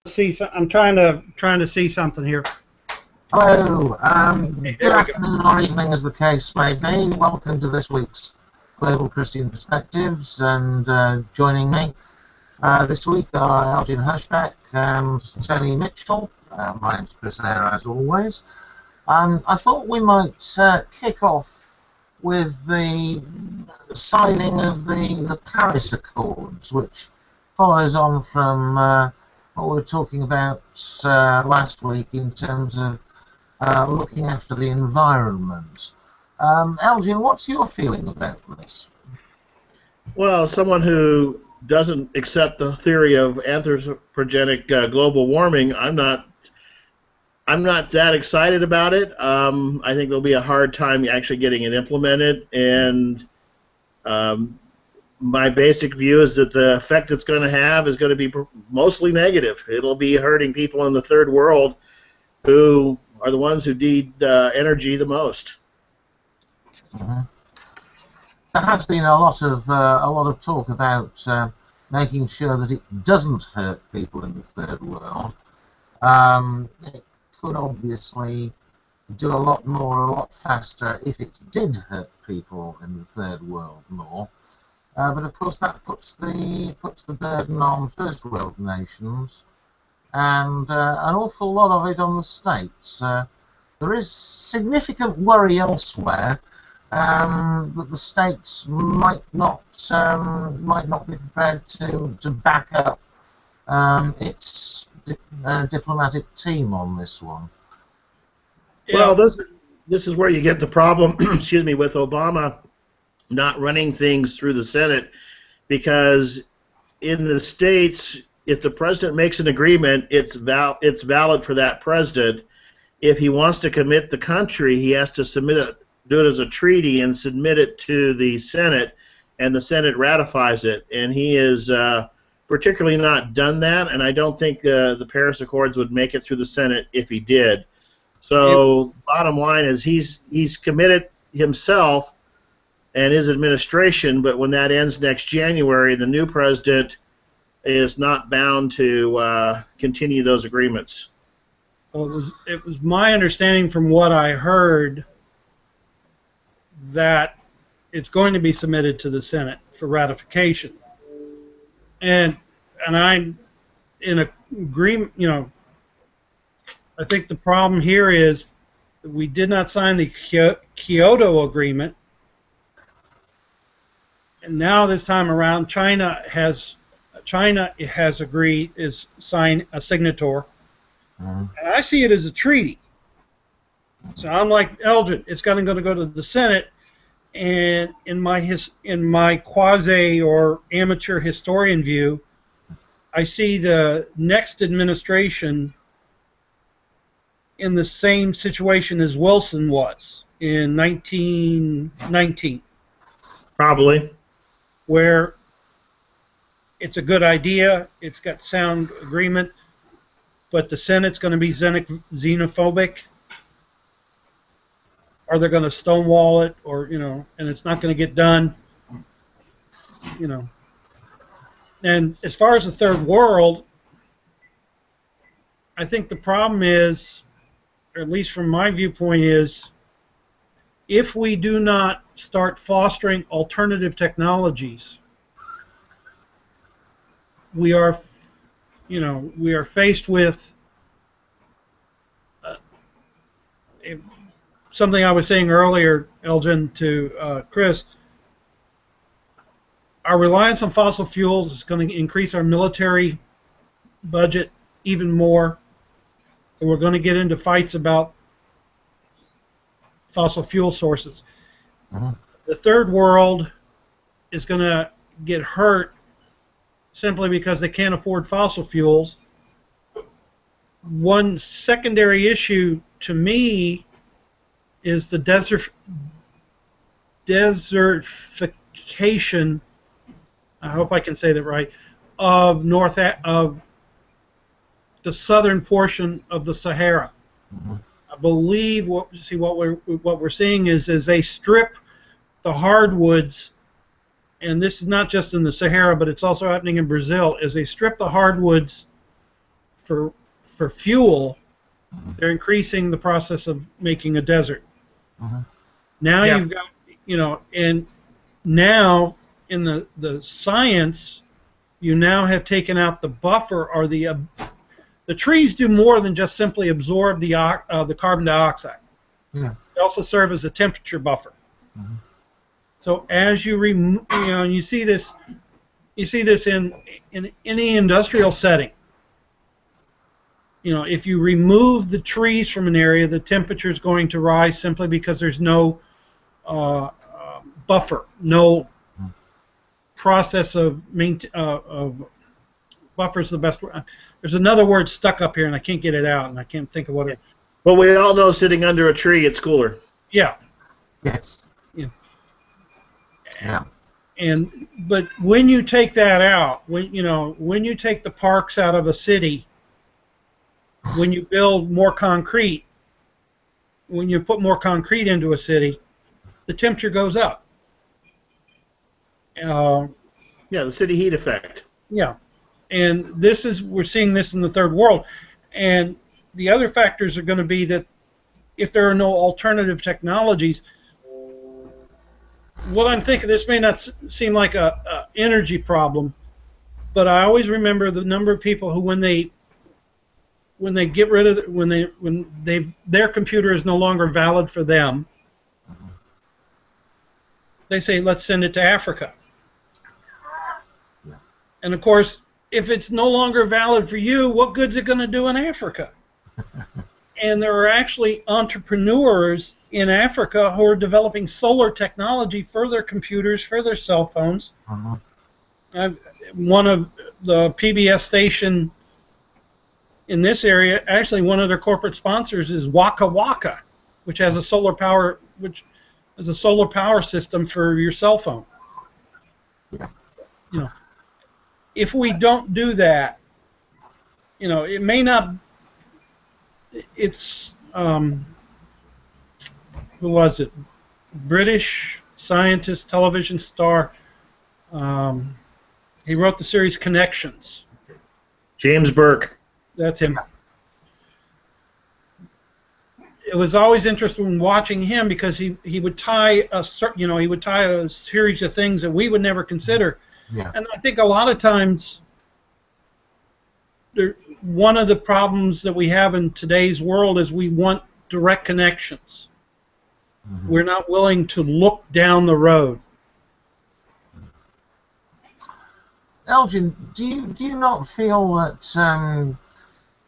I'm trying to see something here. Hello, good afternoon or evening as the case may be. Welcome to this week's Global Christian Perspectives, and joining me this week are Elgin Husbheck and Tony Mitchell. My name's Chris Eyre, as always. I thought we might kick off with the signing of the Paris Accords, which follows on from what we were talking about last week in terms of looking after the environment. Elgin, what's your feeling about this? Well, someone who doesn't accept the theory of anthropogenic global warming, I'm not that excited about it. I think there'll be a hard time actually getting it implemented, and my basic view is that the effect it's going to have is going to be mostly negative. It'll be hurting people in the third world who are the ones who need energy the most. Mm-hmm. There has been a lot of talk about making sure that it doesn't hurt people in the third world. It could obviously do a lot more, a lot faster if it did hurt people in the third world more. But of course that puts the burden on first world nations, and an awful lot of it on the states. There is significant worry elsewhere that the states might not be prepared to back up its diplomatic team on this one. Well, this is where you get the problem. Excuse me, with Obama not running things through the Senate, because in the states, if the president makes an agreement, it's valid for that president. If he wants to commit the country, he has to do it as a treaty and submit it to the Senate, and the Senate ratifies it. And he has particularly not done that, and I don't think the Paris Accords would make it through the Senate if he did. So bottom line is he's committed himself and his administration, but when that ends next January, the new president is not bound to continue those agreements. Well, it was my understanding from what I heard that it's going to be submitted to the Senate for ratification, and I'm in agreement. I think the problem here is that we did not sign the Kyoto Agreement, and now this time around, China has agreed, is a signator. And I see it as a treaty. So I'm like Elgin. It's going to go to the Senate, and in my quasi or amateur historian view, I see the next administration in the same situation as Wilson was in 1919. Probably. Where it's a good idea, it's got sound agreement, but the Senate's going to be xenophobic, or they're going to stonewall it, or and it's not going to get done. And as far as the third world, I think the problem is, or at least from my viewpoint, is if we do not start fostering alternative technologies, we are faced with something I was saying earlier, Elgin, to Chris. Our reliance on fossil fuels is going to increase our military budget even more, and we're going to get into fights about fossil fuel sources. The third world is going to get hurt simply because they can't afford fossil fuels. One secondary issue to me is the desertification, I hope I can say that right, of the southern portion of the Sahara. I believe what we're seeing is as they strip the hardwoods, and this is not just in the Sahara, but it's also happening in Brazil, as they strip the hardwoods for fuel, they're increasing the process of making a desert. Now you've got, and now in the science, you now have taken out the buffer, or the trees do more than just simply absorb the carbon dioxide. They also serve as a temperature buffer. So as you you see this in any industrial setting. If you remove the trees from an area, the temperature is going to rise simply because there's no buffer, no process of buffer's the best word. There's another word stuck up here, and I can't get it out, and I can't think of what it. But we all know sitting under a tree, it's cooler. Yeah. Yes. Yeah. But when you take that out, when you take the parks out of a city, when you build more concrete, when you put more concrete into a city, the temperature goes up. The city heat effect. Yeah, and we're seeing this in the third world, and the other factors are going to be that if there are no alternative technologies, what I'm thinking, this may not seem like a energy problem, but I always remember the number of people who, when they get rid of their computer is no longer valid for them, they say, let's send it to Africa. And of course, if it's no longer valid for you, what good's it going to do in Africa? And there are actually entrepreneurs in Africa who are developing solar technology for their computers, for their cell phones. One of the PBS station in this area, actually one of their corporate sponsors is Waka Waka, which has a solar power system for your cell phone. If we don't do that, it may not. It's who was it? British scientist, television star. He wrote the series Connections. James Burke. That's him. It was always interesting watching him because he would tie a series of things that we would never consider. And I think a lot of times one of the problems that we have in today's world is we want direct connections. We're not willing to look down the road. Elgin, do you not feel that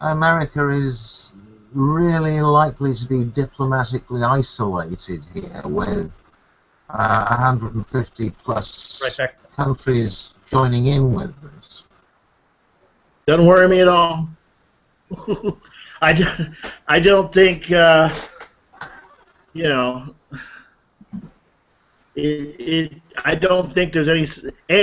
America is really likely to be diplomatically isolated here with 150 plus countries joining in with this? Doesn't worry me at all. I don't think I don't think there's any.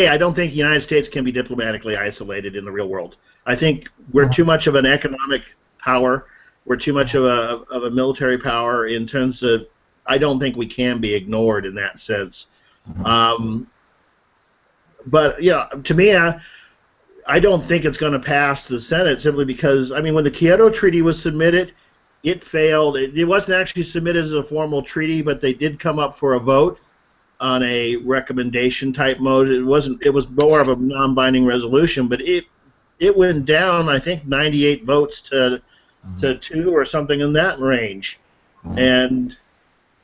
I don't think the United States can be diplomatically isolated in the real world. I think we're too much of an economic power. We're too much of a military power in terms of. I don't think we can be ignored in that sense. But to me, I don't think it's going to pass the Senate simply because when the Kyoto Treaty was submitted, it failed. It wasn't actually submitted as a formal treaty, but they did come up for a vote on a recommendation type mode. It wasn't. It was more of a non-binding resolution, but it went down. I think 98 votes to 2 or something in that range, and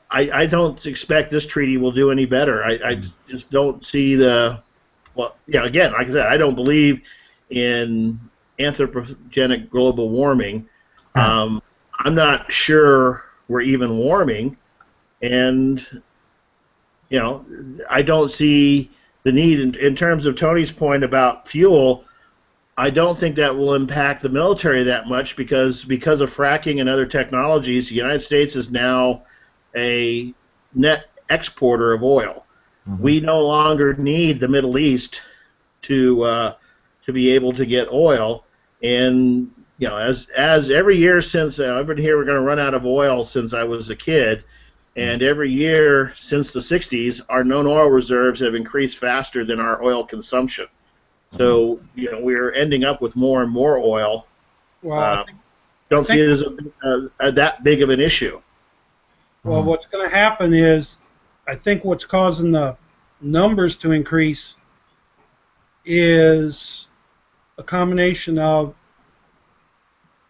I don't expect this treaty will do any better. I just don't see the. Well, again, like I said, I don't believe in anthropogenic global warming. I'm not sure we're even warming, and I don't see the need in terms of Tony's point about fuel. I don't think that will impact the military that much because of fracking and other technologies, the United States is now a net exporter of oil. We no longer need the Middle East to be able to get oil, and as every year since I've been here, we're going to run out of oil since I was a kid, and every year since the 60s, our known oil reserves have increased faster than our oil consumption. So we're ending up with more and more oil, Well, don't see it as that big of an issue. Well, what's going to happen is, I think what's causing the numbers to increase is a combination of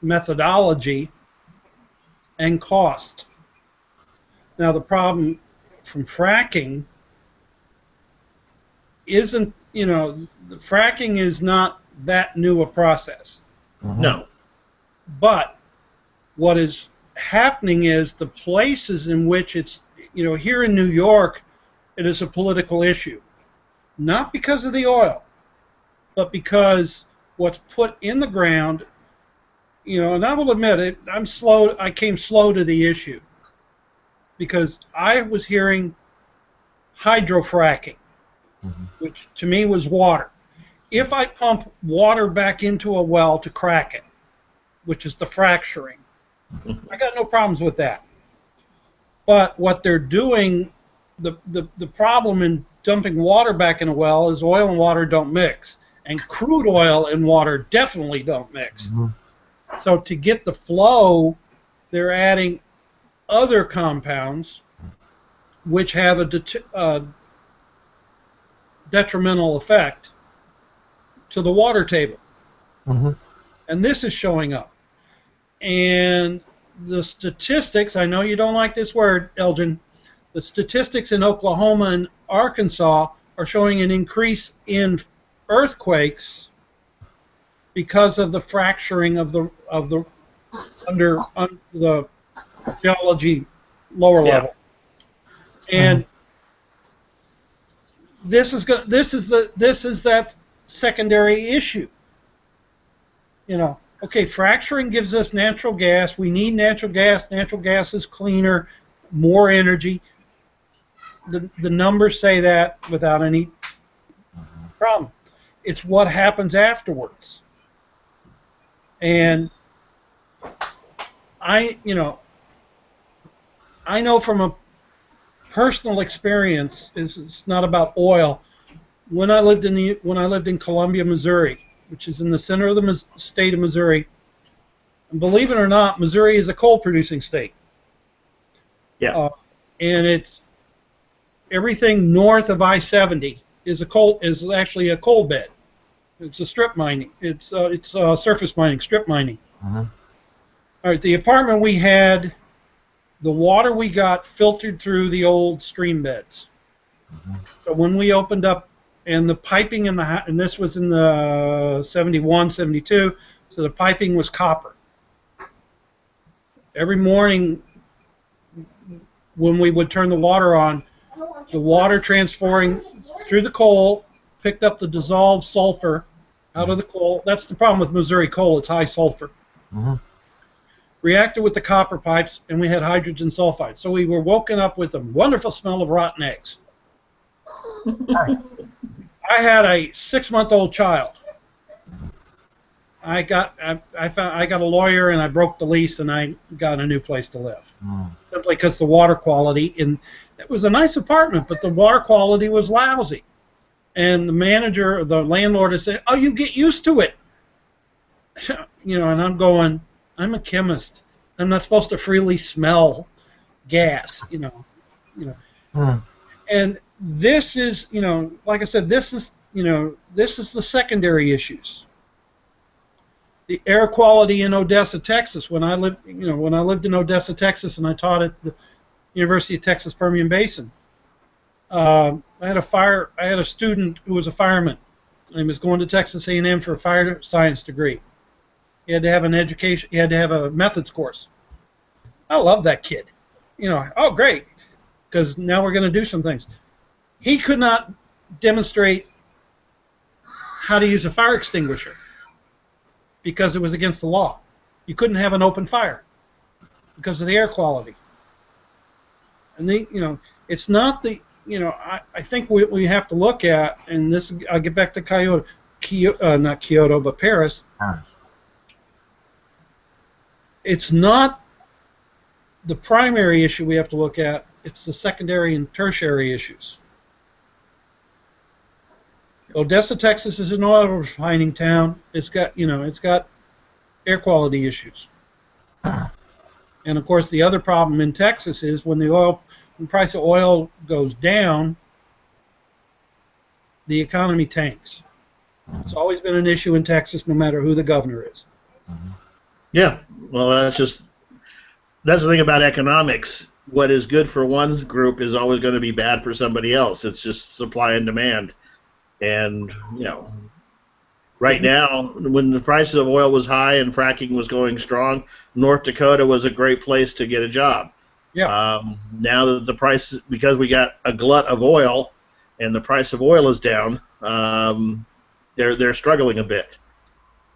methodology and cost. Now, the problem from fracking isn't, the fracking is not that new a process. No. But what is happening is the places in which it's, here in New York, it is a political issue. Not because of the oil, but because what's put in the ground, and I will admit it, I came slow to the issue because I was hearing hydrofracking, which to me was water. If I pump water back into a well to crack it, which is the fracturing, I got no problems with that. But what they're doing, the problem in dumping water back in a well is oil and water don't mix. And crude oil and water definitely don't mix. So to get the flow, they're adding other compounds which have a detrimental effect to the water table. And this is showing up. And the statistics, I know you don't like this word, Elgin, the statistics in Oklahoma and Arkansas are showing an increase in earthquakes because of the fracturing of the under the geology lower level. And this is that secondary issue. Okay, fracturing gives us natural gas. We need natural gas. Natural gas is cleaner, more energy. The numbers say that without any problem. It's what happens afterwards. And I know from a personal experience, it's not about oil. When I lived in Columbia, Missouri, which is in the center of the state of Missouri, and believe it or not, Missouri is a coal-producing state. Yeah. And it's everything north of I-70 is actually a coal bed. It's a strip mining. It's surface mining, strip mining. All right. The apartment we had, the water we got filtered through the old stream beds. So when we opened up, and the piping in the and this was in the 71, 72, so the piping was copper. Every morning when we would turn the water on, the water transferring through the coal picked up the dissolved sulfur out of the coal. That's the problem with Missouri coal, it's high sulfur. Reacted with the copper pipes, and we had hydrogen sulfide. So we were woken up with a wonderful smell of rotten eggs. I had a 6-month-old child. I got a lawyer, and I broke the lease, and I got a new place to live. Simply because the water quality it was a nice apartment, but the water quality was lousy. And the manager, the landlord, is saying, "Oh, you get used to it." And I'm going, I'm a chemist. I'm not supposed to freely smell gas. And this is, like I said, this is the secondary issues. The air quality in Odessa, Texas. When I lived in Odessa, Texas, and I taught at the University of Texas Permian Basin, I had a student who was a fireman. He was going to Texas A&M for a fire science degree. He had to have an education. He had to have a methods course. I love that kid. Oh great, because now we're going to do some things. He could not demonstrate how to use a fire extinguisher because it was against the law. You couldn't have an open fire because of the air quality. And it's not the, I think what we have to look at, and this, I'll get back to not Kyoto, but Paris. It's not the primary issue we have to look at, it's the secondary and tertiary issues. Odessa, Texas is an oil refining town. It's got air quality issues. And of course, the other problem in Texas is when the price of oil goes down, the economy tanks. It's always been an issue in Texas, no matter who the governor is. Yeah, well, that's the thing about economics. What is good for one group is always going to be bad for somebody else. It's just supply and demand. And, right now, when the price of oil was high and fracking was going strong, North Dakota was a great place to get a job. Yeah. Now that the price, because we got a glut of oil and the price of oil is down, they're struggling a bit.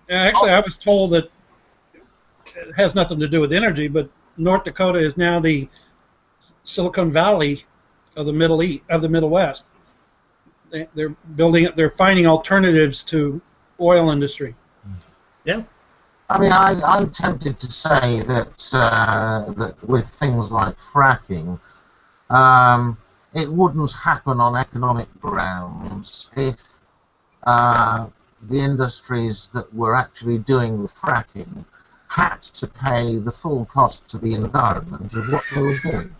Actually, I was told that it has nothing to do with energy, but North Dakota is now the Silicon Valley of the Middle East, of the Middle West. They're finding alternatives to oil industry. Yeah. I mean, I'm tempted to say that that with things like fracking, it wouldn't happen on economic grounds if the industries that were actually doing the fracking had to pay the full cost to the environment of what they were doing.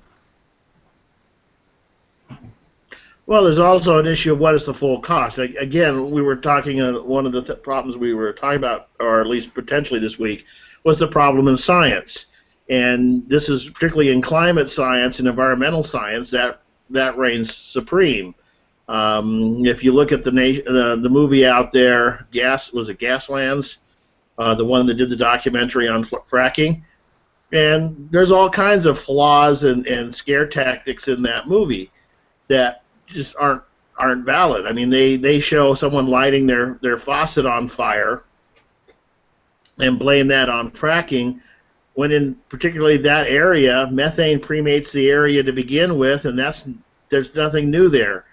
Well, there's also an issue of what is the full cost. Again, we were talking, one of the problems we were talking about, or at least potentially this week, was the problem in science. And this is particularly in climate science and environmental science that reigns supreme. If you look at the movie out there, Gaslands, the one that did the documentary on fracking, and there's all kinds of flaws and scare tactics in that movie that just aren't valid. I mean, they show someone lighting their faucet on fire and blame that on fracking, when in particularly that area, methane cremates the area to begin with, and there's nothing new there.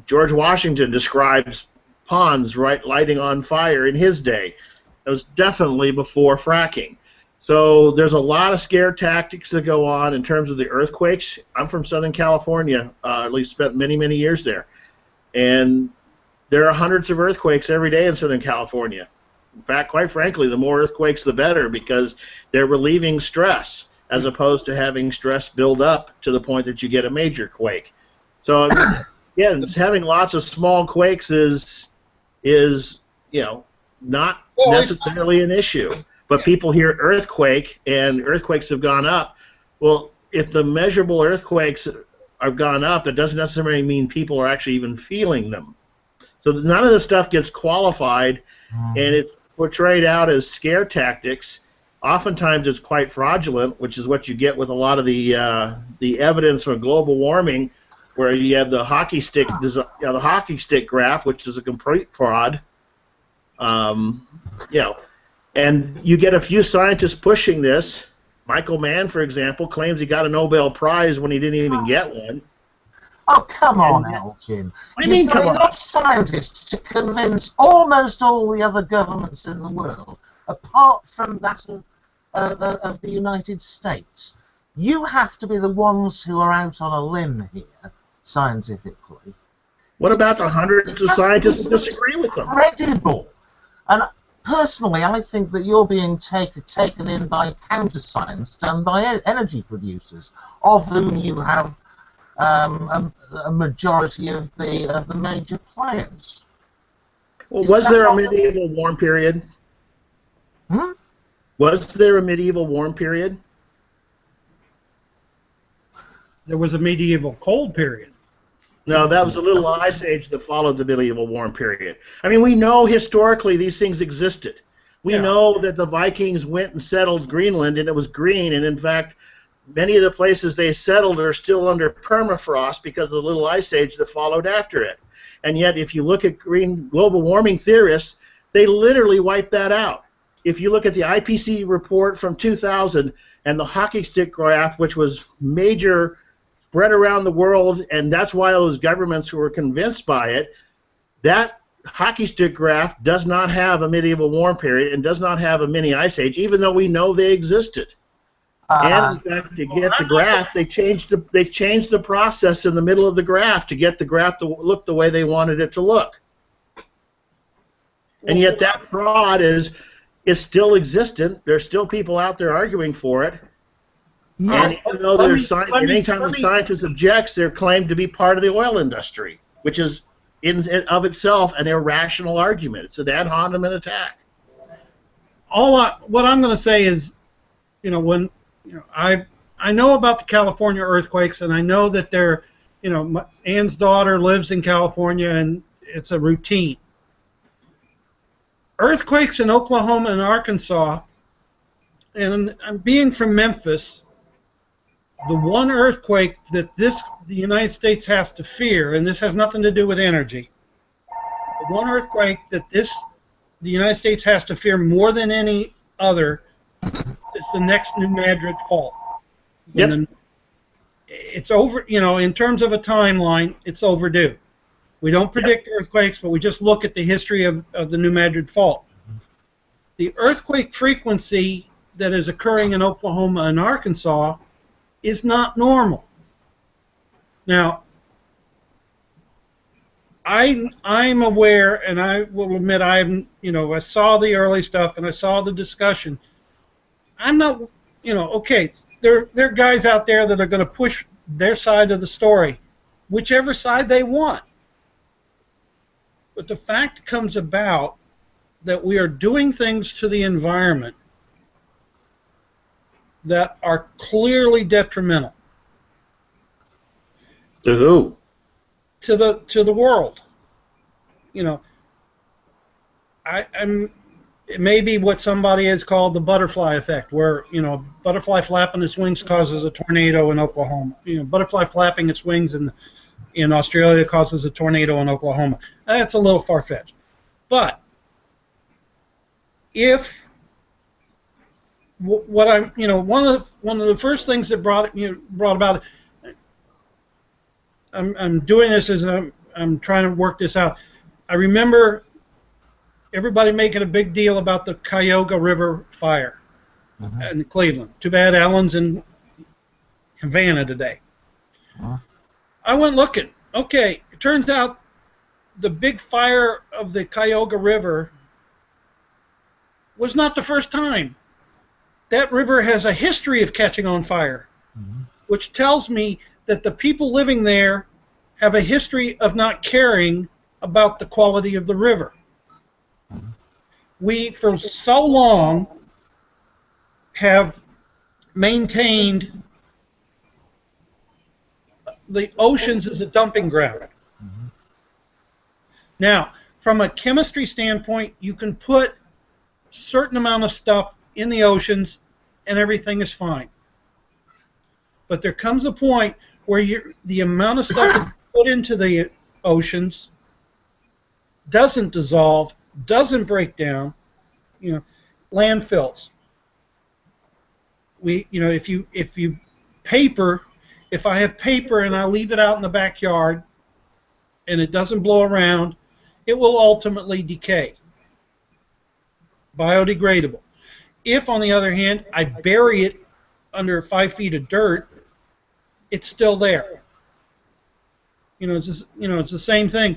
George Washington describes ponds lighting on fire in his day. It was definitely before fracking. So there's a lot of scare tactics that go on in terms of the earthquakes. I'm from Southern California, at least spent many, many years there. And there are hundreds of earthquakes every day in Southern California. In fact, quite frankly, the more earthquakes, the better, because they're relieving stress as opposed to having stress build up to the point that you get a major quake. So, I mean, again, having lots of small quakes is not necessarily an issue. But people hear earthquake, and earthquakes have gone up. Well, if the measurable earthquakes have gone up, that doesn't necessarily mean people are actually even feeling them. So none of this stuff gets qualified, and it's portrayed out as scare tactics. Oftentimes it's quite fraudulent, which is what you get with a lot of the evidence for global warming, where you have the hockey stick graph, which is a complete fraud. And you get a few scientists pushing this. Michael Mann, for example, claims he got a Nobel Prize when he didn't even get one. Oh, come on, Elgin. What do you mean, come on? Enough scientists to convince almost all the other governments in the world, apart from that of the United States. You have to be the ones who are out on a limb here, scientifically. What about the hundreds of scientists who disagree with them? Incredible. And personally, I think that you're being taken in by counter-science done by energy producers, of whom you have a majority of the major players. Well, was there a medieval warm period? Was there a medieval warm period? There was a medieval cold period. No, that was a little ice age that followed the medieval warm period. I mean, we know historically these things existed. We know that the Vikings went and settled Greenland, and it was green, and in fact, many of the places they settled are still under permafrost because of the little ice age that followed after it. And yet, if you look at global warming theorists, they literally wipe that out. If you look at the IPCC report from 2000 and the hockey stick graph, which was major spread around the world, and that's why those governments who were convinced by it, that hockey stick graph does not have a medieval warm period and does not have a mini ice age, even though we know they existed. And in fact, to get the graph, they changed the process in the middle of the graph to get the graph to look the way they wanted it to look. And yet that fraud is it's still existent. There's still people out there arguing for it. And even though anytime the scientist objects, they're claimed to be part of the oil industry, which is in of itself an irrational argument. It's an ad hominem attack. What I'm going to say is, I know about the California earthquakes, and I know that Ann's daughter lives in California, and it's a routine. Earthquakes in Oklahoma and Arkansas, and being from Memphis, the one earthquake that the United States has to fear, and this has nothing to do with energy, the one earthquake that the United States has to fear more than any other is the next New Madrid fault. Yep. It's over, in terms of a timeline, it's overdue. We don't predict earthquakes, but we just look at the history of the New Madrid fault. The earthquake frequency that is occurring in Oklahoma and Arkansas is not normal. Now, I'm aware, and I will admit I saw the early stuff and I saw the discussion. I'm not, okay, there are guys out there that are going to push their side of the story, whichever side they want. But the fact comes about that we are doing things to the environment that are clearly detrimental. To who? To the world. It may be what somebody has called the butterfly effect, where butterfly flapping its wings causes a tornado in Oklahoma. Butterfly flapping its wings in Australia causes a tornado in Oklahoma. That's a little far-fetched. But if one of the first things that brought about it, I'm doing this as I'm trying to work this out. I remember everybody making a big deal about the Cuyahoga River fire in Cleveland. Too bad Alan's in Havana today. I went looking. Okay, it turns out the big fire of the Cuyahoga River was not the first time. That river has a history of catching on fire, which tells me that the people living there have a history of not caring about the quality of the river. We, for so long, have maintained the oceans as a dumping ground. Now, from a chemistry standpoint, you can put a certain amount of stuff in the oceans and everything is fine. But there comes a point where the amount of stuff that you put into the oceans doesn't dissolve, doesn't break down. Landfills. If I have paper and I leave it out in the backyard and it doesn't blow around, it will ultimately decay. Biodegradable. If, on the other hand, I bury it under 5 feet of dirt, it's still there. It's the same thing.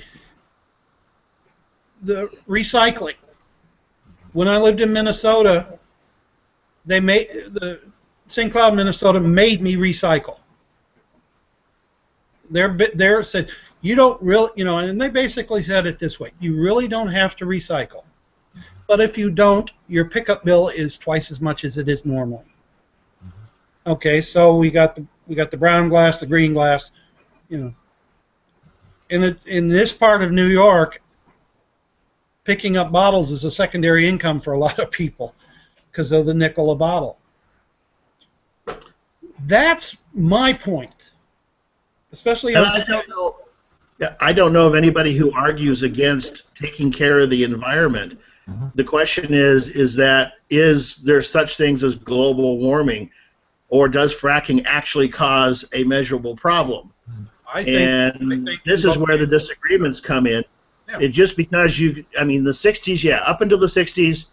The recycling. When I lived in Minnesota, St. Cloud, Minnesota made me recycle. They said, you don't really, and they basically said it this way: you really don't have to recycle. But if you don't, your pickup bill is twice as much as it is normally. Okay, so we got the brown glass, the green glass, In this part of New York, picking up bottles is a secondary income for a lot of people because of the nickel a bottle. That's my point. Especially, and I don't know of anybody who argues against taking care of the environment. The question is there such things as global warming, or does fracking actually cause a measurable problem? I think this is where the disagreements come in. Yeah. It's just because the 60s, up until the 60s,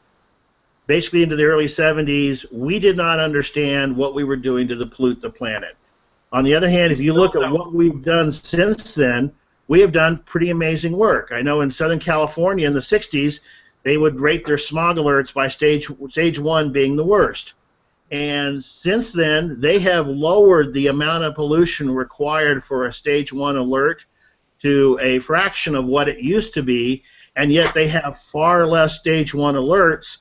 basically into the early 70s, we did not understand what we were doing to pollute the planet. On the other hand, if you look at what we've done since then, we have done pretty amazing work. I know in Southern California in the 60s, they would rate their smog alerts by stage 1 being the worst. And since then, they have lowered the amount of pollution required for a stage 1 alert to a fraction of what it used to be, and yet they have far less stage 1 alerts.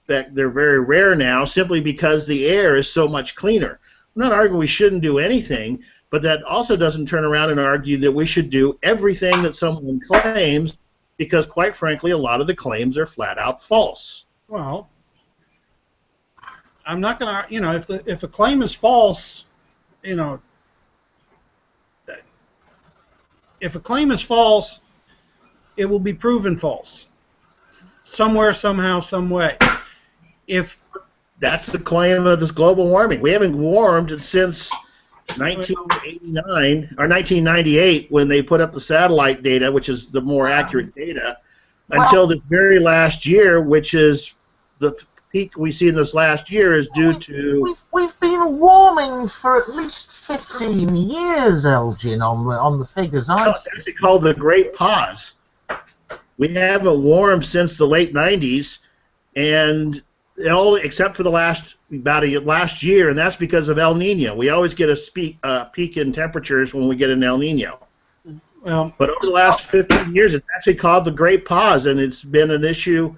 In fact, they're very rare now simply because the air is so much cleaner. I'm not arguing we shouldn't do anything, but that also doesn't turn around and argue that we should do everything that someone claims, because quite frankly, a lot of the claims are flat out false. Well, I'm not going to, if a claim is false, if a claim is false, it will be proven false somewhere, somehow, some way. If that's the claim of this global warming, we haven't warmed since 1989 or 1998 when they put up the satellite data, which is the more accurate data, until the very last year, which is the peak we see in this last year is due to... We've been warming for at least 15 years, Elgin, on the figures I've seen. It's actually called the Great Pause. We haven't warmed since the late 90s, and except for the last year, and that's because of El Nino. We always get a peak in temperatures when we get an El Nino. Well, but over the last 15 years, it's actually called the Great Pause, and it's been an issue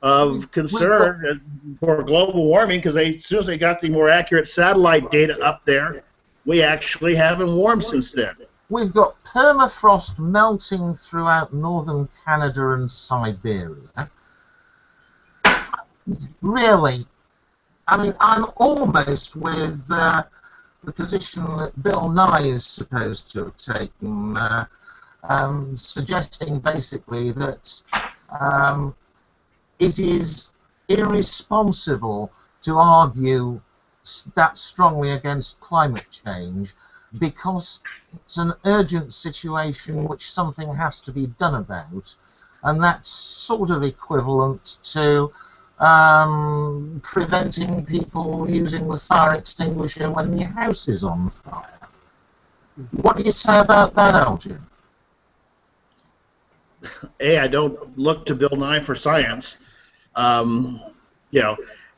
of concern for global warming, because as soon as they got the more accurate satellite data up there, we actually haven't warmed since then. We've got permafrost melting throughout northern Canada and Siberia. Really, I mean, I'm almost with the position that Bill Nye is supposed to have taken, suggesting basically that it is irresponsible to argue that strongly against climate change, because it's an urgent situation which something has to be done about, and that's sort of equivalent to preventing people using the fire extinguisher when your house is on fire. What do you say about that, Elgin? I don't look to Bill Nye for science.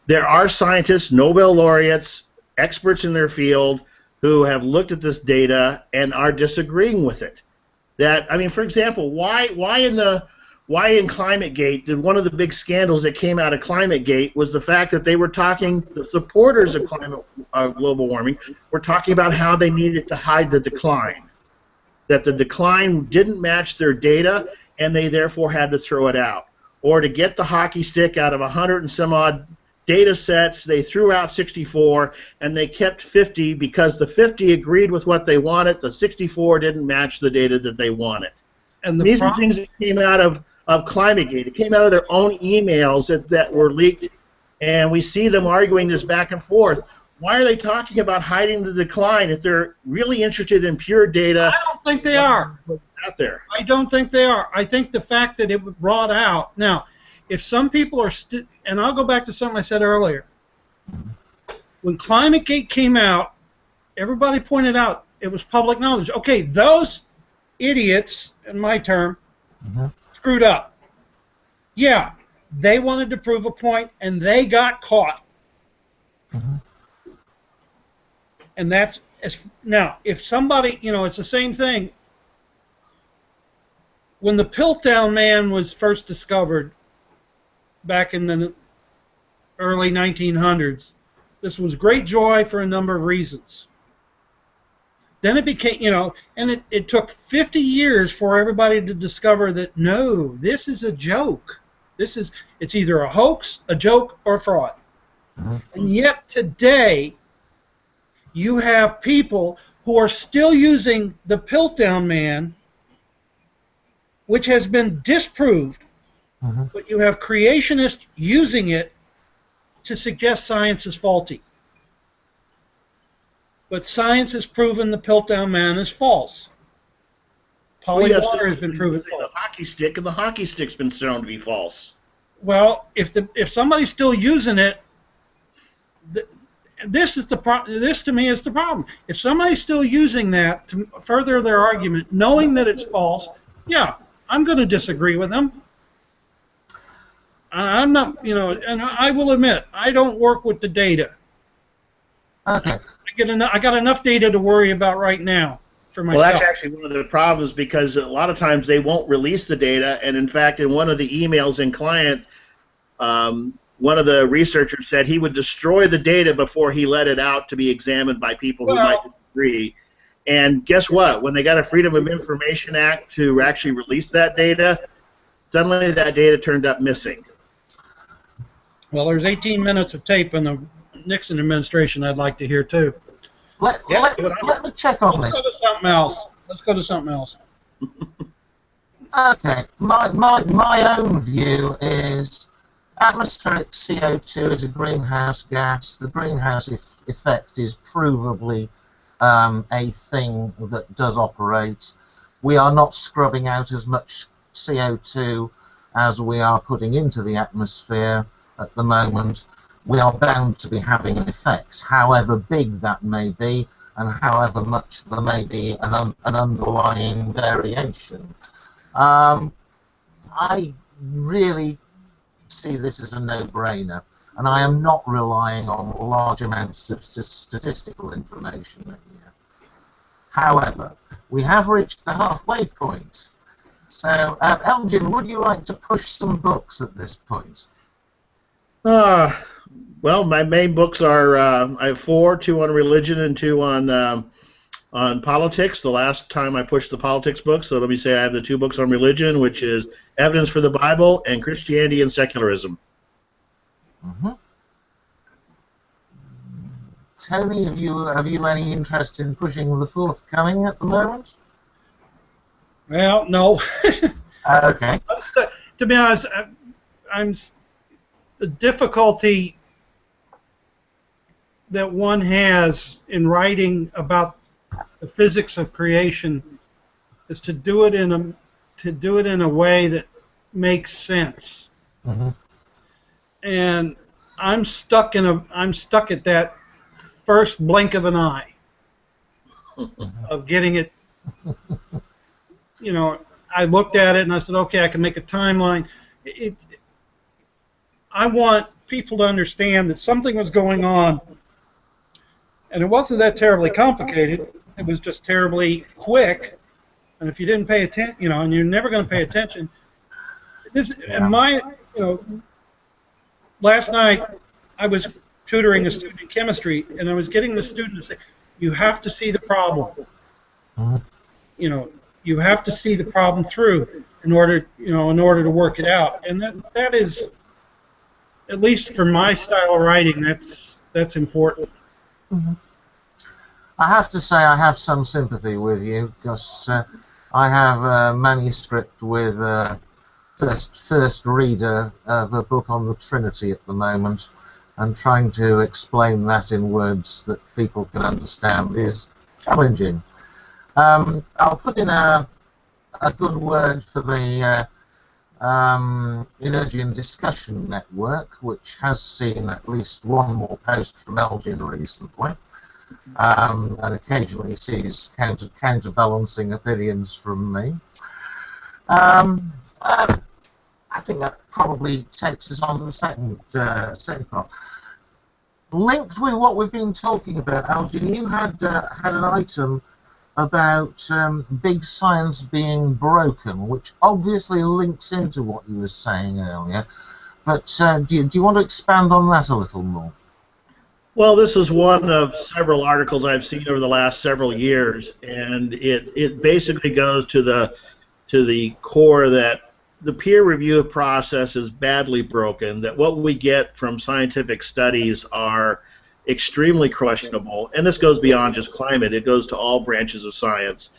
There are scientists, Nobel laureates, experts in their field who have looked at this data and are disagreeing with it. For example, why in ClimateGate did one of the big scandals that came out of ClimateGate was the fact that the supporters of global warming were talking about how they needed to hide the decline, that the decline didn't match their data and they therefore had to throw it out. Or to get the hockey stick out of 100 and some odd data sets, they threw out 64 and they kept 50 because the 50 agreed with what they wanted, the 64 didn't match the data that they wanted. And these are things that came out of ClimateGate. It came out of their own emails that were leaked, and we see them arguing this back and forth. Why are they talking about hiding the decline if they're really interested in pure data? I don't think they are. Out there. I don't think they are. I think the fact that it was brought out. Now, if some people are and I'll go back to something I said earlier. When ClimateGate came out, everybody pointed out it was public knowledge. Okay, those idiots, in my term, screwed up. Yeah, they wanted to prove a point, and they got caught. And that's now, if somebody, it's the same thing. When the Piltdown Man was first discovered back in the early 1900s, this was great joy for a number of reasons. Then it became, and it took 50 years for everybody to discover that, no, this is a joke. It's either a hoax, a joke, or a fraud. And yet today, you have people who are still using the Piltdown Man, which has been disproved, but you have creationists using it to suggest science is faulty. But science has proven the Piltdown Man is false. Polywater has been proven false. The hockey stick, and the hockey stick's been shown to be false. Well, if somebody's still using it, this to me is the problem. If somebody's still using that to further their argument, knowing that it's false, yeah, I'm going to disagree with them. I'm not, and I will admit, I don't work with the data. Okay. I got enough data to worry about right now for myself. Well, that's actually one of the problems, because a lot of times they won't release the data, and in fact, in one of the emails in client, one of the researchers said he would destroy the data before he let it out to be examined by people who might disagree. And guess what? When they got a Freedom of Information Act to actually release that data, suddenly that data turned up missing. Well, there's 18 minutes of tape in the Nixon administration I'd like to hear, too. Let me check on this. Let's go to something else. Let's go to something else. Okay. My own view is atmospheric CO2 is a greenhouse gas. The greenhouse effect is provably a thing that does operate. We are not scrubbing out as much CO2 as we are putting into the atmosphere at the moment. We are bound to be having an effect, however big that may be, and however much there may be an underlying variation. I really see this as a no-brainer, and I am not relying on large amounts of statistical information here. However, we have reached the halfway point. So, Elgin, would you like to push some books at this point? Well, my main books are, I have 4, 2 on religion and 2 on politics. The last time I pushed the politics book, so let me say I have the 2 books on religion, which is Evidence for the Bible and Christianity and Secularism. Mm-hmm. Tony, have you any interest in pushing the forthcoming at the moment? Well, no. Okay. To be honest, the difficulty that one has in writing about the physics of creation is to do it in a way that makes sense. Mm-hmm. And I'm stuck at that first blink of an eye of getting it. I looked at it and I said, okay, I can make a timeline. I want people to understand that something was going on, and it wasn't that terribly complicated. It was just terribly quick, and if you didn't pay attention, and you're never going to pay attention. Last night I was tutoring a student in chemistry, and I was getting the student to say, you have to see the problem. You have to see the problem through in order to work it out, and that is, at least for my style of writing, that's important. Mm-hmm. I have to say I have some sympathy with you, because I have a manuscript with first reader of a book on the Trinity at the moment, and trying to explain that in words that people can understand is challenging. I'll put in a good word for the Elgin Discussion Network, which has seen at least one more post from Elgin recently, and occasionally sees counterbalancing opinions from me. I think that probably takes us on to the second part. Linked with what we've been talking about, Elgin, you had an item about big science being broken, which obviously links into what you were saying earlier. But do you want to expand on that a little more? Well, this is one of several articles I've seen over the last several years, and it basically goes to the core that the peer review process is badly broken, that what we get from scientific studies are extremely questionable, and this goes beyond just climate. It goes to all branches of science.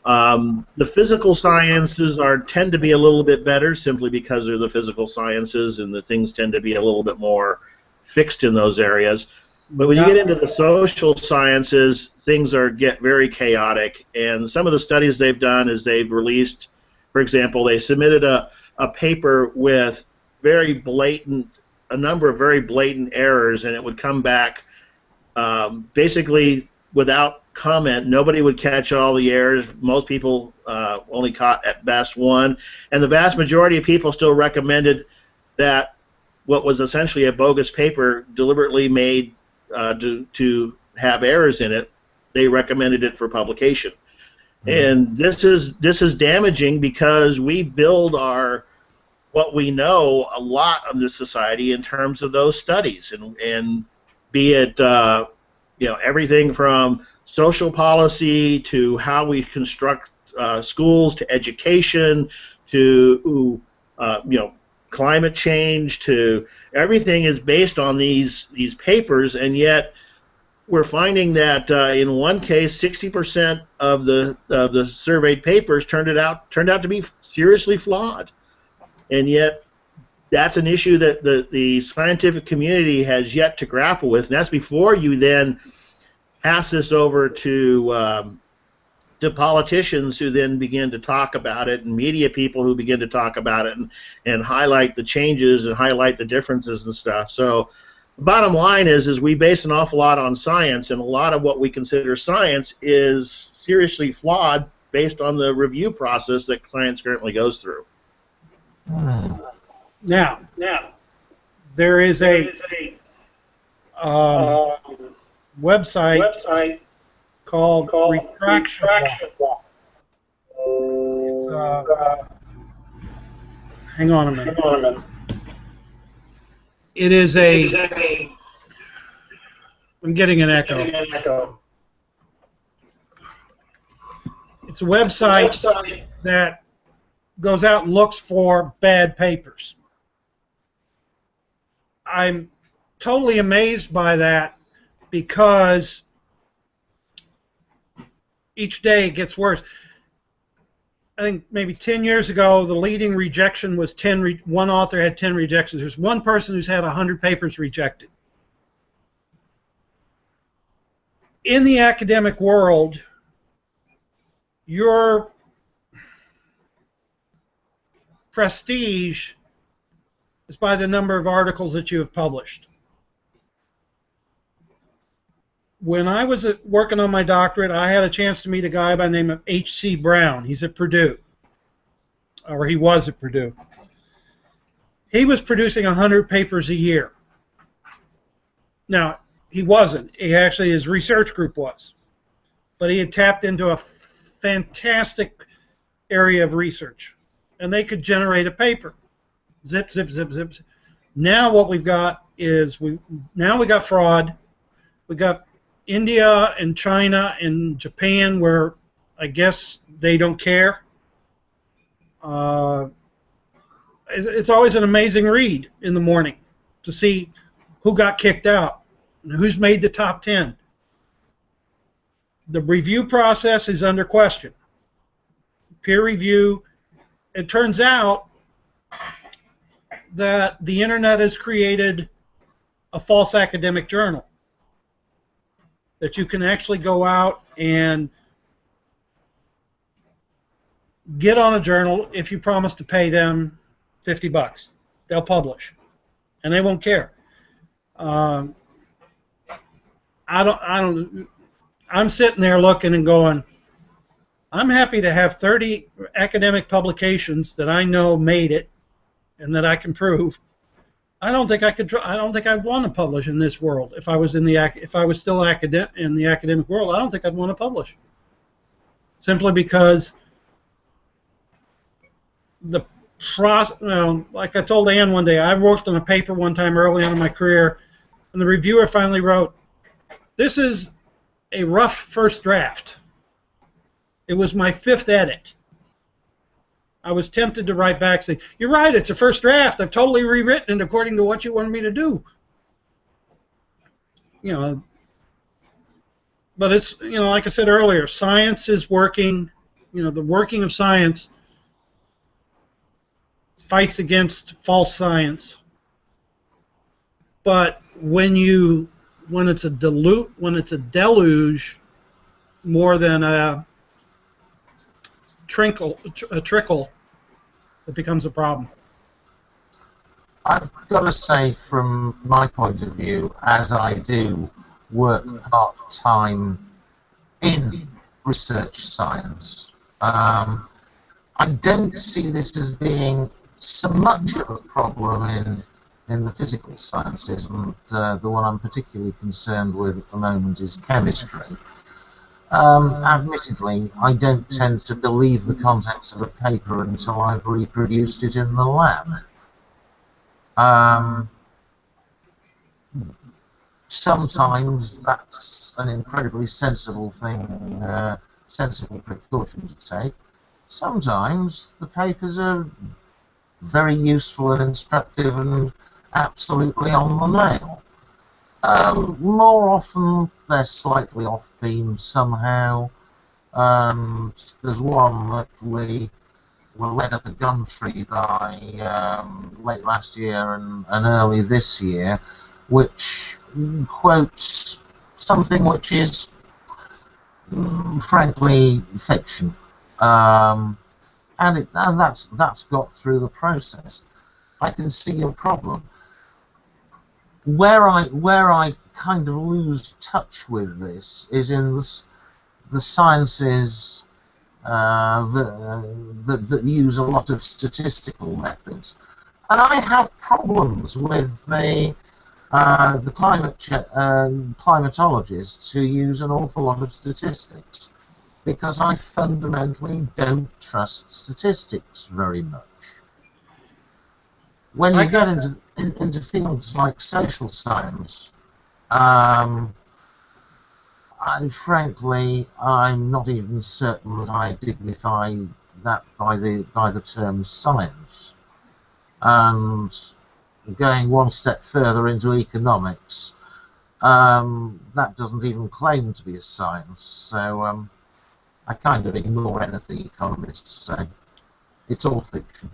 The physical sciences tend to be a little bit better simply because they're the physical sciences, and the things tend to be a little bit more fixed in those areas. But when you get into the social sciences, things get very chaotic, and some of the studies they've done is they've released, for example, they submitted a paper with a number of very blatant errors, and it would come back basically without comment. Nobody would catch all the errors. Most people only caught at best one, and the vast majority of people still recommended that what was essentially a bogus paper deliberately made to have errors in it. They recommended it for publication. And this is damaging because we build what we know a lot of the society in terms of those studies, and be it everything from social policy to how we construct schools to education to climate change, to everything is based on these papers. And yet we're finding that in one case, 60% of the surveyed papers turned out to be seriously flawed, and yet that's an issue that the scientific community has yet to grapple with. And that's before you then pass this over to politicians, who then begin to talk about it, and media people who begin to talk about it and highlight the changes and highlight the differences and stuff. So the bottom line is we base an awful lot on science, and a lot of what we consider science is seriously flawed based on the review process that science currently goes through. Now, there is a website called Retraction Law. Hang on a minute. It is a. I'm getting an echo. It's a website that goes out and looks for bad papers. I'm totally amazed by that, because each day it gets worse. I think maybe 10 years ago, the leading rejection was one author had 10 rejections. There's one person who's had 100 papers rejected. In the academic world, your prestige is by the number of articles that you have published. When I was working on my doctorate, I had a chance to meet a guy by the name of H.C. Brown. He's at Purdue, or he was at Purdue. He was producing 100 papers a year. Now, he wasn't. His research group was. But he had tapped into a fantastic area of research, and they could generate a paper. Zip, zip, zip, zip. Now what we've got is we got fraud. We got India and China and Japan, where I guess they don't care. It's always an amazing read in the morning to see who got kicked out and who's made the top 10. The review process is under question. Peer review. It turns out that the internet has created a false academic journal, that you can actually go out and get on a journal if you promise to pay them $50. They'll publish, and they won't care. I'm sitting there looking and going, I'm happy to have 30 academic publications that I know made it and that I can prove. I don't think I'd want to publish in this world. If I was still in the academic world, I don't think I'd want to publish. Simply because the process. Like I told Ann one day, I worked on a paper one time early on in my career, and the reviewer finally wrote, "This is a rough first draft." It was my 5th edit. I was tempted to write back saying, "You're right, it's a first draft. I've totally rewritten it according to what you wanted me to do." But it's, like I said earlier, science is working. The working of science fights against false science. But when it's a deluge more than a trickle, it becomes a problem. I've got to say, from my point of view, as I do work part-time in research science, I don't see this as being so much of a problem in in the physical sciences, and the one I'm particularly concerned with at the moment is chemistry. Admittedly, I don't tend to believe the contents of a paper until I've reproduced it in the lab. Sometimes that's an incredibly sensible thing, sensible precaution to take. Sometimes the papers are very useful and instructive and absolutely on the nail. More often they're slightly off beam somehow. There's one that we were led up a gum tree by late last year and early this year, which quotes something which is frankly fiction, and that's got through the process. I can see your problem. Where I kind of lose touch with this is in the sciences that use a lot of statistical methods, and I have problems with the climatologists who use an awful lot of statistics, because I fundamentally don't trust statistics very much. When you get into fields like social science, frankly, I'm not even certain that I dignify that by the term science. And going one step further into economics, that doesn't even claim to be a science. So I kind of ignore anything economists say. It's all fiction.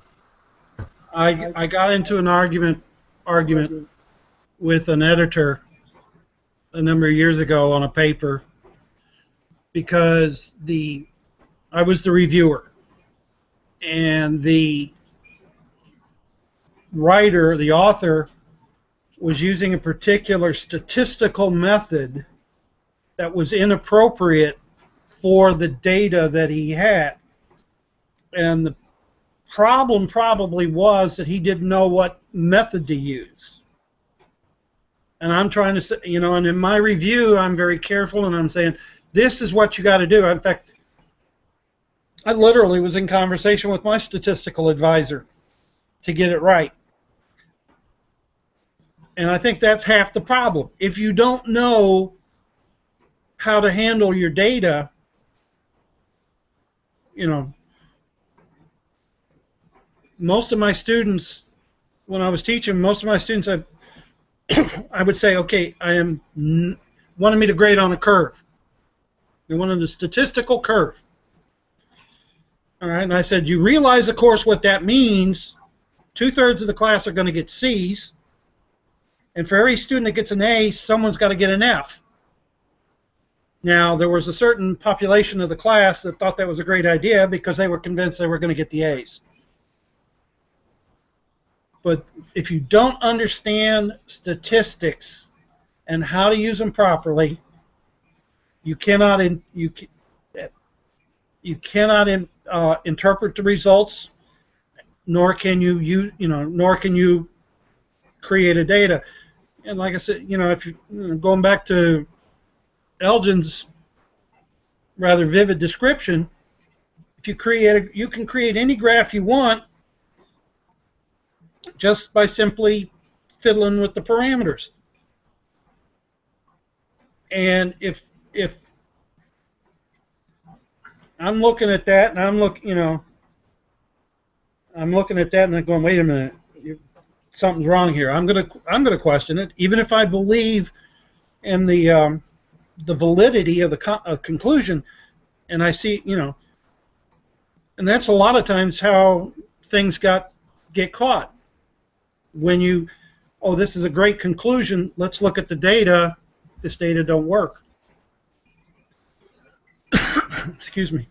I got into an argument with an editor a number of years ago on a paper because I was the reviewer, and the writer, the author, was using a particular statistical method that was inappropriate for the data that he had. And the problem probably was that he didn't know what method to use. And I'm trying to say, and in my review, I'm very careful, and I'm saying, this is what you got to do. In fact, I literally was in conversation with my statistical advisor to get it right. And I think that's half the problem. If you don't know how to handle your data, most of my students, when I was teaching, I would say, okay, wanted me to grade on a curve. They wanted a statistical curve. All right, and I said, you realize, of course, what that means. 2/3 of the class are going to get C's, and for every student that gets an A, someone's got to get an F. Now, there was a certain population of the class that thought that was a great idea because they were convinced they were going to get the A's. But if you don't understand statistics and how to use them properly, you cannot interpret the results, nor can you create a data. And like I said, if you going back to Elgin's rather vivid description, if you can create any graph you want just by simply fiddling with the parameters. And if I'm looking at that and I'm looking at that and I'm going, wait a minute, something's wrong here. I'm gonna question it, even if I believe in the validity of the conclusion, and I see, and that's a lot of times how things get caught. When this is a great conclusion, let's look at the data. This data don't work. Excuse me.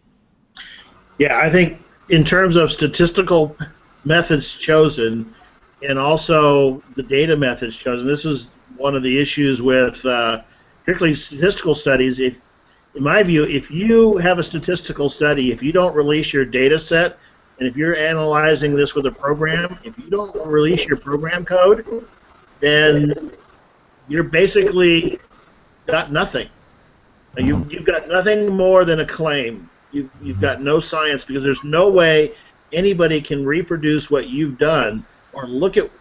Yeah, I think in terms of statistical methods chosen and also the data methods chosen, this is one of the issues with particularly statistical studies. In my view, if you have a statistical study, if you don't release your data set And if you're analyzing this with a program, if you don't release your program code, then you're basically got nothing. You've got nothing more than a claim. You've got no science, because there's no way anybody can reproduce what you've done or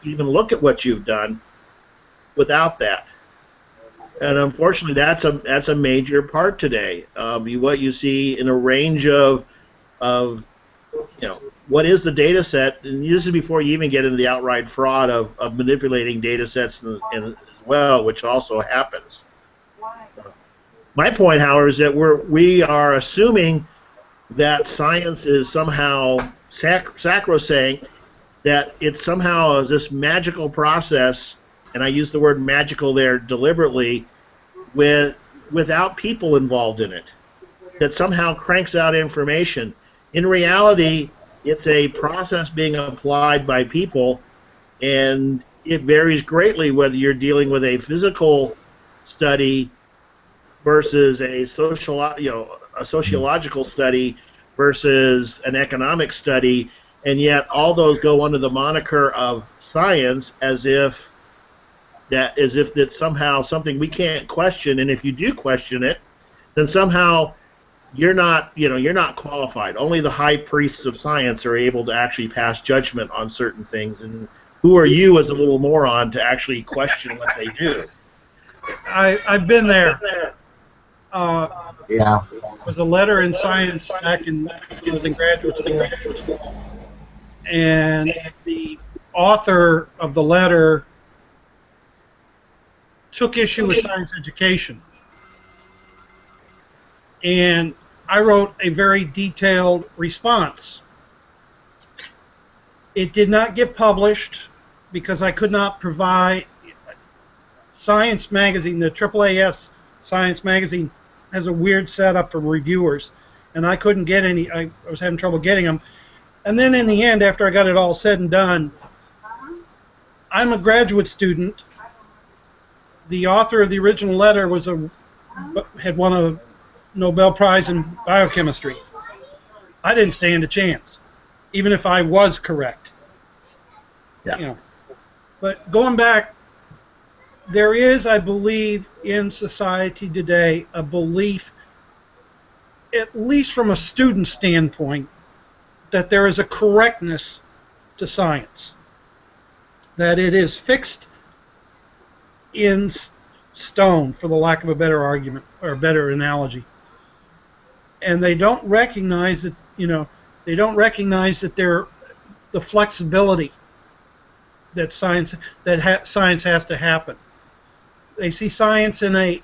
even look at what you've done without that. And unfortunately, that's a major part today. What you see in a range of what is the data set, and this is before you even get into the outright fraud of manipulating data sets as well, which also happens. My point, however, is that we are assuming that science is somehow sacrosanct, that it's somehow this magical process, and I use the word magical there deliberately, without people involved in it, that somehow cranks out information. In reality, it's a process being applied by people, and it varies greatly whether you're dealing with a physical study versus a sociological study versus an economic study, and yet all those go under the moniker of science, as if that's somehow something we can't question, and if you do question it, then somehow you're not qualified. Only the high priests of science are able to actually pass judgment on certain things, and who are you as a little moron to actually question what they do? I've been there. Yeah. It was a letter in science back in I was in graduate school, and the author of the letter took issue with science education, and I wrote a very detailed response. It did not get published because I could not provide. Science magazine, the AAAS Science magazine, has a weird setup for reviewers, and I couldn't get any. I was having trouble getting them. And then in the end, after I got it all said and done, I'm a graduate student. The author of the original letter had won a Nobel Prize in biochemistry. I didn't stand a chance, even if I was correct. Yeah. But going back, there is, I believe, in society today a belief, at least from a student standpoint, that there is a correctness to science, that it is fixed in stone, for the lack of a better argument or a better analogy, and they don't recognize that the flexibility that science has to happen. They see science in a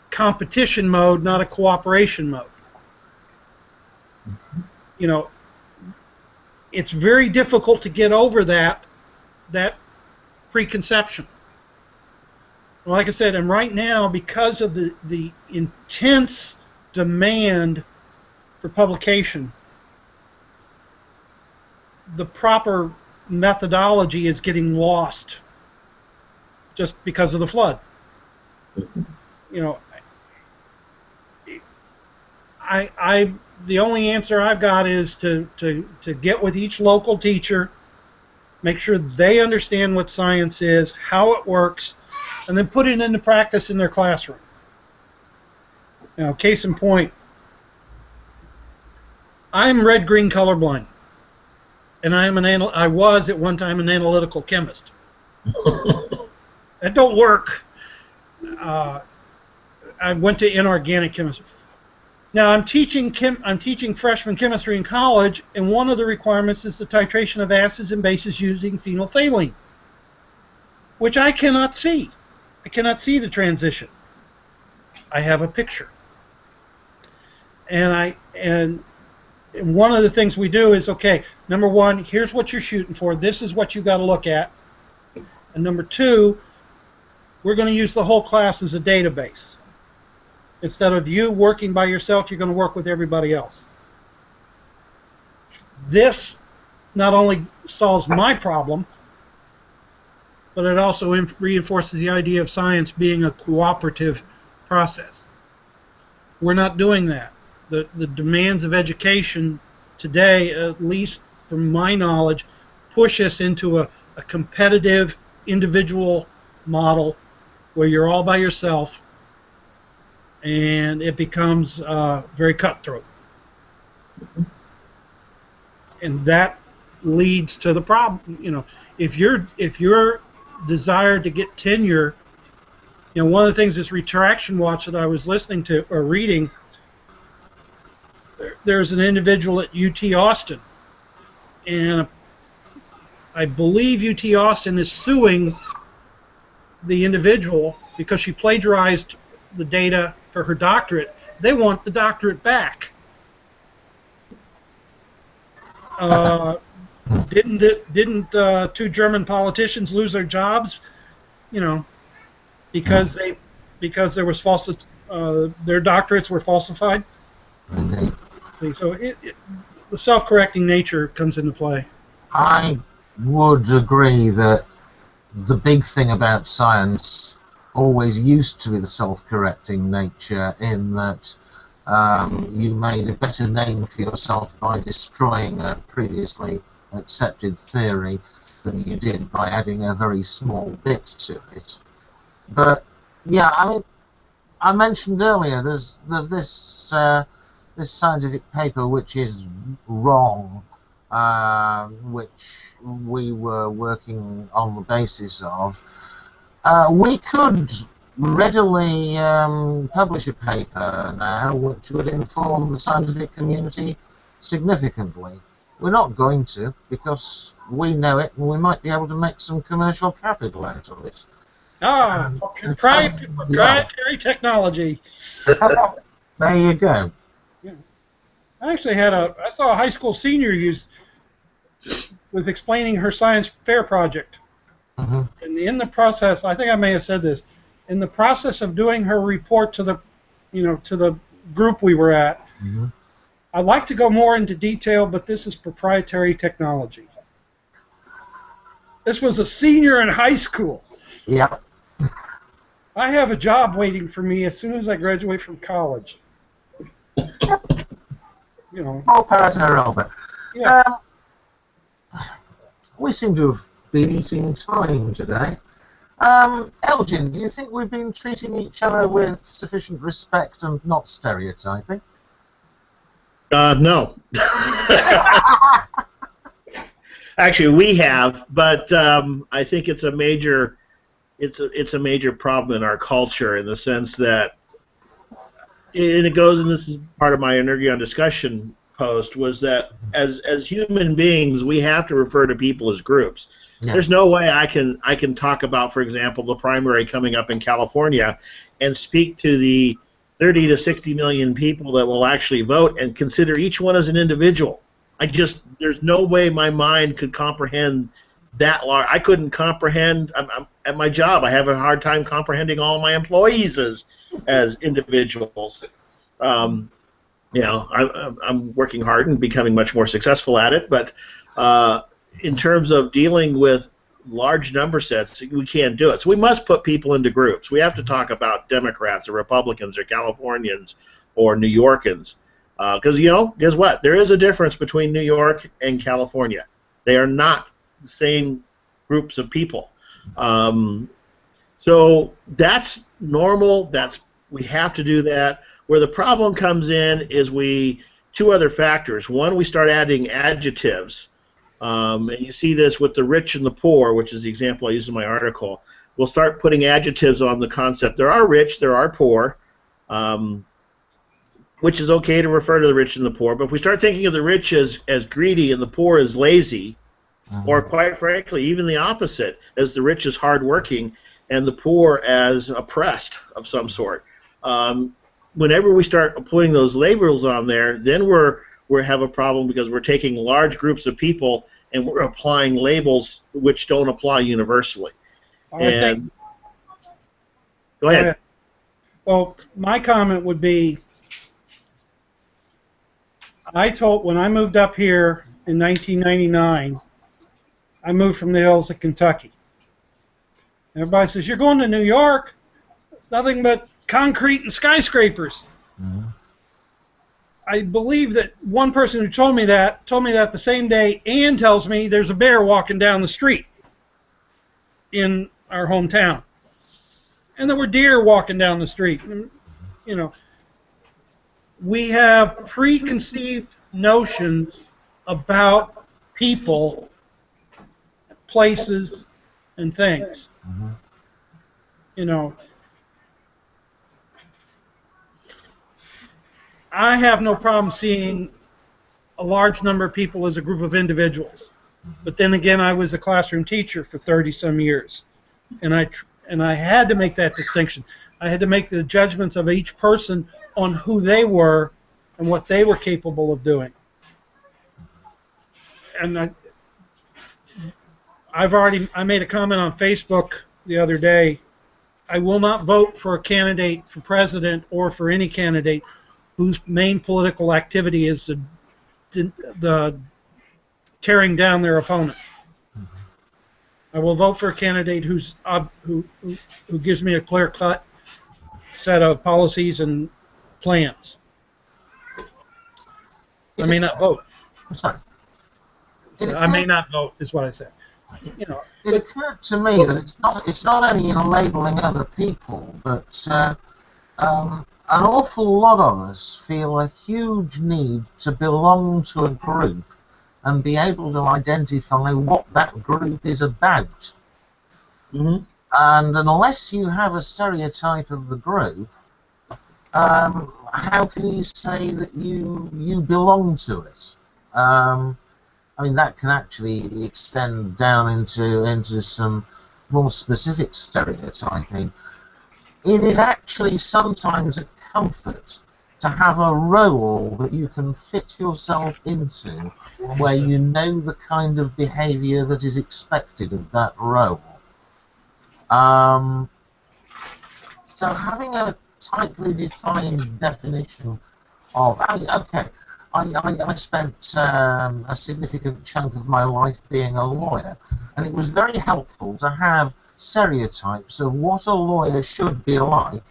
competition mode, not a cooperation mode. It's very difficult to get over that preconception. Like I said, and right now, because of the intense demand for publication, the proper methodology is getting lost just because of the flood. The only answer I've got is to get with each local teacher, make sure they understand what science is, how it works, and then put it into practice in their classroom. Case in point, I'm red-green colorblind, and I was at one time an analytical chemist. That don't work. I went to inorganic chemistry. Now I'm teaching freshman chemistry in college, and one of the requirements is the titration of acids and bases using phenolphthalein, which I cannot see. I cannot see the transition. I have a picture, and one of the things we do is, okay, number one, here's what you're shooting for. This is what you got to look at, and number two, we're going to use the whole class as a database. Instead of you working by yourself, you're going to work with everybody else. This not only solves my problem, but it also reinforces the idea of science being a cooperative process. We're not doing that. The demands of education today, at least from my knowledge, push us into a competitive individual model where you're all by yourself, and it becomes very cutthroat. And that leads to the problem. You know, if your desire to get tenure, you know, one of the things this Retraction Watch that I was listening to or reading, there's an individual at UT Austin, and I believe UT Austin is suing the individual because she plagiarized the data for her doctorate. They want the doctorate back. Didn't two German politicians lose their jobs? You know, because there was their doctorates were falsified. So the self-correcting nature comes into play. I would agree that the big thing about science always used to be the self-correcting nature, in that you made a better name for yourself by destroying a previously accepted theory than you did by adding a very small bit to it. But yeah, I mean, I mentioned earlier there's this this scientific paper which is wrong, which we were working on the basis of. We could readily publish a paper now which would inform the scientific community significantly. We're not going to, because we know it and we might be able to make some commercial capital out of it. Proprietary technology. There you go. Yeah. I actually I saw a high school senior was explaining her science fair project. Mm-hmm. And in the process, I think I may have said this, in the process of doing her report to the group we were at, mm-hmm. I'd like to go more into detail, but this is proprietary technology. This was a senior in high school. Yeah. I have a job waiting for me as soon as I graduate from college. You know. All parts are over. Yeah. We seem to have been eating time today. Elgin, do you think we've been treating each other with sufficient respect and not stereotyping? No. Actually, we have, but I think it's a major problem in our culture, in the sense that, and it goes, and this is part of my Energy on Discussion post, was that as human beings, we have to refer to people as groups. Yeah. There's no way I can talk about, for example, the primary coming up in California and speak to the 30 to 60 million people that will actually vote and consider each one as an individual. There's no way my mind could comprehend that large. I couldn't comprehend. I'm at my job, I have a hard time comprehending all my employees as individuals. You know, I'm working hard and becoming much more successful at it, but in terms of dealing with large number sets, we can't do it. So we must put people into groups. We have to talk about Democrats or Republicans or Californians or New Yorkans. Because, you know, guess what? There is a difference between New York and California. They are not the same groups of people. So that's normal. We have to do that. Where the problem comes in is two other factors. One, we start adding adjectives. And you see this with the rich and the poor, which is the example I used in my article. We'll start putting adjectives on the concept. There are rich, there are poor, which is okay to refer to the rich and the poor. But if we start thinking of the rich as greedy and the poor as lazy, or quite frankly, even the opposite, as the rich as hardworking and the poor as oppressed of some sort, whenever we start putting those labels on there, then we have a problem, because we're taking large groups of people and we're applying labels which don't apply universally. Go ahead. Well, my comment would be, when I moved up here in 1999, I moved from the hills of Kentucky. Everybody says, "You're going to New York? It's nothing but concrete and skyscrapers." Mm-hmm. I believe that one person who told me that the same day. Ann tells me there's a bear walking down the street in our hometown, and there were deer walking down the street. And, you know, we have preconceived notions about people, places, and things. You know, I have no problem seeing a large number of people as a group of individuals. But then again, I was a classroom teacher for 30-some years, and I had to make that distinction. I had to make the judgments of each person on who they were and what they were capable of doing. And I made a comment on Facebook the other day. I will not vote for a candidate for president or for any candidate whose main political activity is the tearing down their opponent. I will vote for a candidate who gives me a clear-cut set of policies and plans. I may not vote. Sorry. I may not vote, is what I said. You know, it occurred to me that it's not only in labeling other people, but an awful lot of us feel a huge need to belong to a group and be able to identify what that group is about. And unless you have a stereotype of the group, how can you say that you belong to it? I mean, that can actually extend down into some more specific stereotyping. It is actually sometimes a comfort to have a role that you can fit yourself into, where you know the kind of behaviour that is expected of that role. So having a tightly defined definition of, okay, I spent a significant chunk of my life being a lawyer, and it was very helpful to have stereotypes of what a lawyer should be like,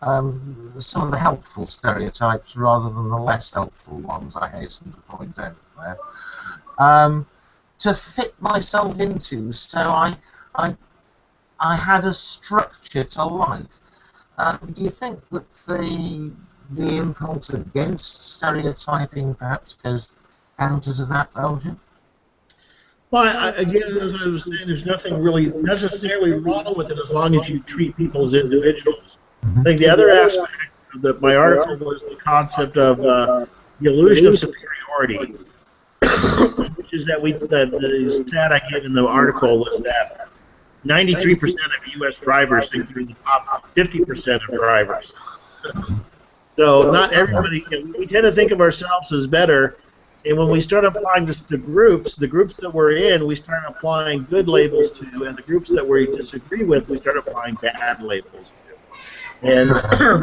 some of the helpful stereotypes rather than the less helpful ones, I hasten to point out there, to fit myself into, so I had a structure to life. Do you think that the impulse against stereotyping perhaps goes counter to that, Elgin? Well, again, as I was saying, there's nothing really necessarily wrong with it as long as you treat people as individuals. I think the other aspect of my article was the concept of the illusion of superiority, which is that the stat I gave in the article was that 93% of U.S. drivers think they're the top 50% of drivers. So not everybody, we tend to think of ourselves as better, and when we start applying this to groups, the groups that we're in, we start applying good labels to, and the groups that we disagree with, we start applying bad labels to. And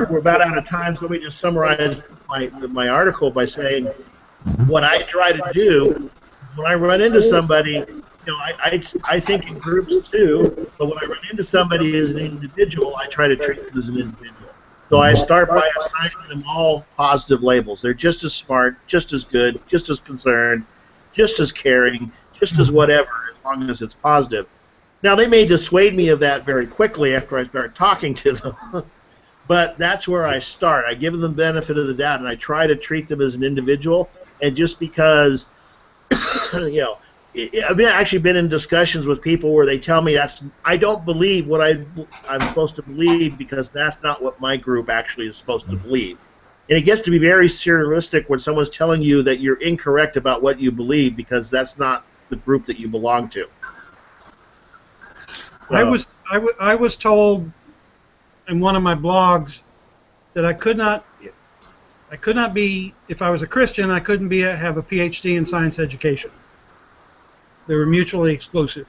we're about out of time, so let me just summarize my article by saying what I try to do when I run into somebody. I think in groups too, but when I run into somebody as an individual, I try to treat them as an individual. So I start by assigning them all positive labels. They're just as smart, just as good, just as concerned, just as caring, just as whatever, as long as it's positive. Now, they may dissuade me of that very quickly after I start talking to them, but that's where I start. I give them the benefit of the doubt, and I try to treat them as an individual, and just because, I've actually been in discussions with people where they tell me I don't believe what I'm supposed to believe because that's not what my group actually is supposed to believe. And it gets to be very surrealistic when someone's telling you that you're incorrect about what you believe because that's not the group that you belong to. So, I was told in one of my blogs that I could not be, if I was a Christian, I couldn't have a PhD in science education. They were mutually exclusive.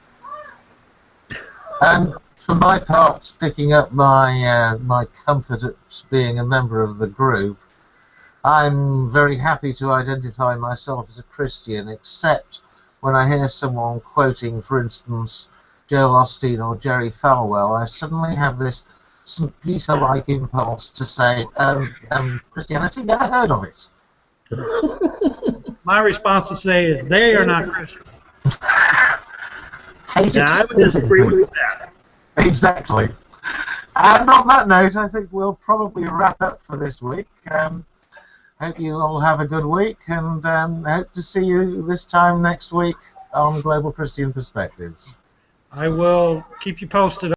And for my part, picking up my comfort at being a member of the group, I'm very happy to identify myself as a Christian, except when I hear someone quoting, for instance, Joel Osteen or Jerry Falwell, I suddenly have this St. Peter-like impulse to say, Christianity, never heard of it. My response to say is they are not Christians. Yeah, I would disagree with that. Exactly. And on that note, I think we'll probably wrap up for this week. Hope you all have a good week, and hope to see you this time next week on Global Christian Perspectives. I will keep you posted